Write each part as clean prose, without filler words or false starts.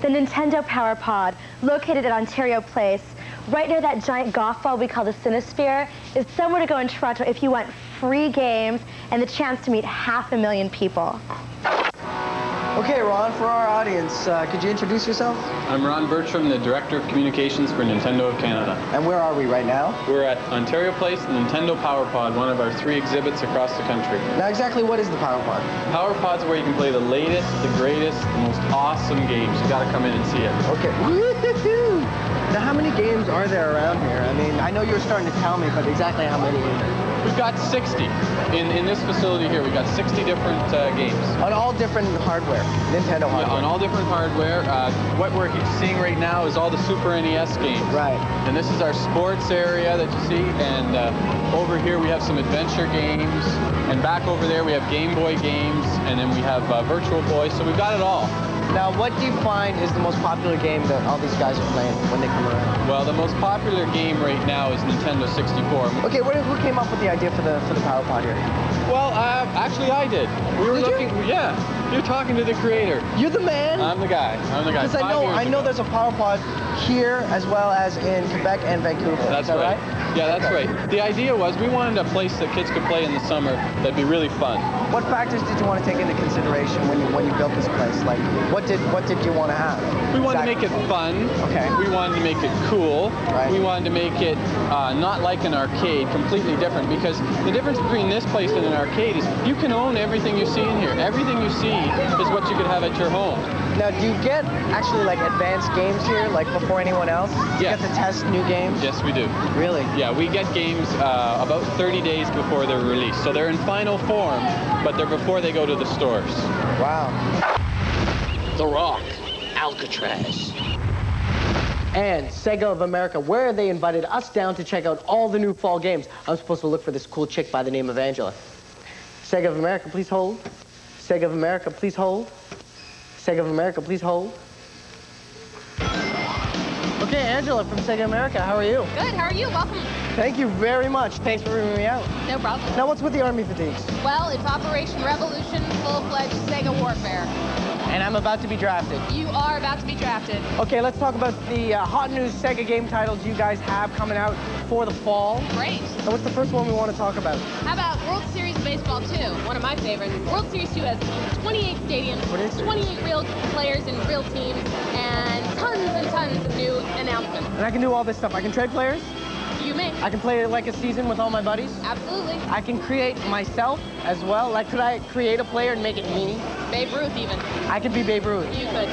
the Nintendo Power Pod, located at Ontario Place, right near that giant golf ball we call the Cinesphere, is somewhere to go in Toronto if you want free games and the chance to meet 500,000 people. Okay, Ron, for our audience, could you introduce yourself? I'm Ron Bertram, the Director of Communications for Nintendo of Canada. And where are we right now? We're at Ontario Place, the Nintendo Power Pod, one of our 3 exhibits across the country. Now, exactly what is the Power Pod? Power Pod's where you can play the latest, the greatest, the most awesome games. You gotta come in and see it. Okay. Woo-hoo-hoo. Now, how many games are there around here? I mean, I know you were starting to tell me, but exactly how many? We've got 60. In this facility here, we've got 60 different games. On all different hardware, Nintendo hardware? Yeah, on all different hardware. What we're seeing right now is all the Super NES games. Right. And this is our sports area that you see, and over here we have some adventure games, and back over there we have Game Boy games, and then we have Virtual Boy, so we've got it all. Now, what do you find is the most popular game that all these guys are playing when they come around? Well, the most popular game right now is Nintendo 64. Okay, who came up with the idea for the Power Pod here? Well, actually I did. We were looking, yeah. You're talking to the creator. You're the man? I'm the guy. Because I know there's a Power Pod here as well as in Quebec and Vancouver. That's right. Yeah, that's right. The idea was we wanted a place that kids could play in the summer that'd be really fun. What factors did you want to take into consideration when you built this place? Like, what did you want to have? We wanted to make it fun. Okay. We wanted to make it cool. Right. We wanted to make it not like an arcade, completely different. Because the difference between this place and an arcade is you can own everything you see in here. Everything you see is what you could have at your home. Now, do you get actually like advanced games here, like before anyone else? Do you get to test new games? Yes, we do. Really? Yeah, we get games about 30 days before they're released. So they're in final form, but they're before they go to the stores. Wow. The Rock, Alcatraz. And Sega of America, where they invited us down to check out all the new fall games. I'm supposed to look for this cool chick by the name of Angela. Sega of America, please hold. Sega of America, please hold. Sega of America, please hold. Okay, Angela from Sega America, how are you? Good, how are you? Welcome. Thank you very much. Thanks for bringing me out. No problem. Now, what's with the Army fatigues? Well, it's Operation Revolution, full-fledged Sega warfare. And I'm about to be drafted. You are about to be drafted. Okay, let's talk about the hot news Sega game titles you guys have coming out for the fall. Great. And what's the first one we want to talk about? How about World Series Baseball 2? One of my favorites. World Series 2 has 28 stadiums, 28 real players and real teams, and tons of new announcements. And I can do all this stuff. I can trade players? You may. I can play like a season with all my buddies? Absolutely. I can create myself as well. Like, could I create a player and make it me? Babe Ruth, even. I could be Babe Ruth. You could.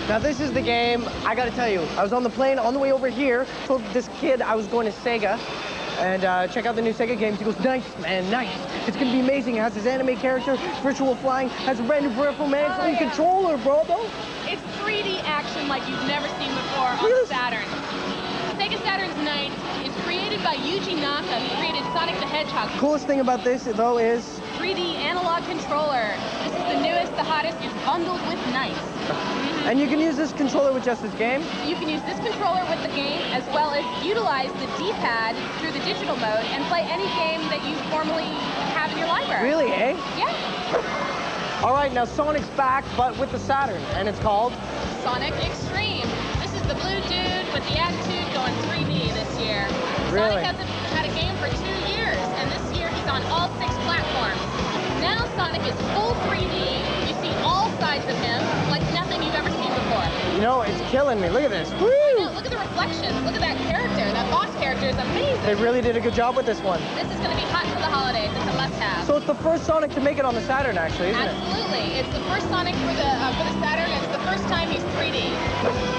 Now, this is the game. I gotta tell you, I was on the plane on the way over here, told this kid I was going to Sega and check out the new Sega games. He goes, nice, man, nice. It's gonna be amazing. It has his anime character, virtual flying, has a brand new peripheral, man. It's own controller, bro, though. It's 3D action like you've never seen before on the Saturn. Sega Saturn's Knight is created by Yuji Naka, who created Sonic the Hedgehog. Coolest thing about this, though, is 3D analog controller. This is the newest, the hottest. It's bundled with Knights. And you can use this controller with just this game? You can use this controller with the game, as well as utilize the D-pad through the digital mode and play any game that you formally have in your library. Really, eh? Yeah. All right, now Sonic's back, but with the Saturn, and it's called? Sonic X-Treme. This is the blue dude with the attitude going 3D this year. Really? Sonic hasn't had a game for 2 years, and this year he's on all 6 platforms. Now Sonic is full 3D. You see all sides of him like nothing you've ever seen before. You know, it's killing me. Look at this. Woo! I know, look at the reflections. Look at that character. That boss character is amazing. They really did a good job with this one. This is going to be hot for the holidays. It's a must-have. So it's the first Sonic to make it on the Saturn, actually, isn't it? Absolutely. It's the first Sonic for the Saturn. It's the first time he's 3D.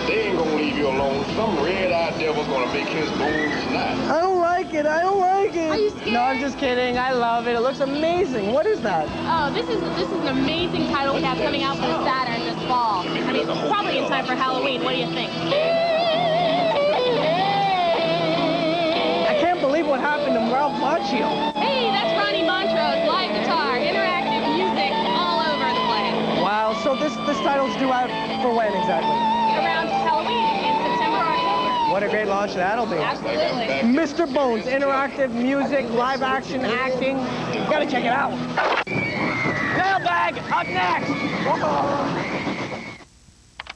They ain't gonna leave you alone. Some red-eyed devil's gonna make his bones snap. I don't like it. I don't like it. Are you scared? No, I'm just kidding. I love it. It looks amazing. What is that? Oh, this is an amazing title we have coming out for the Saturn this fall. I mean, probably in time for Halloween. What do you think? I can't believe what happened to Ralph Macchio. Hey, that's Ronnie Montrose, live guitar, interactive music all over the place. Wow. So this title's due out for when exactly? Around Halloween in September or October. What a great launch that'll be. Absolutely. Mr. Bones, interactive music, live action acting. You gotta check it out. Mailbag, up next. Whoa.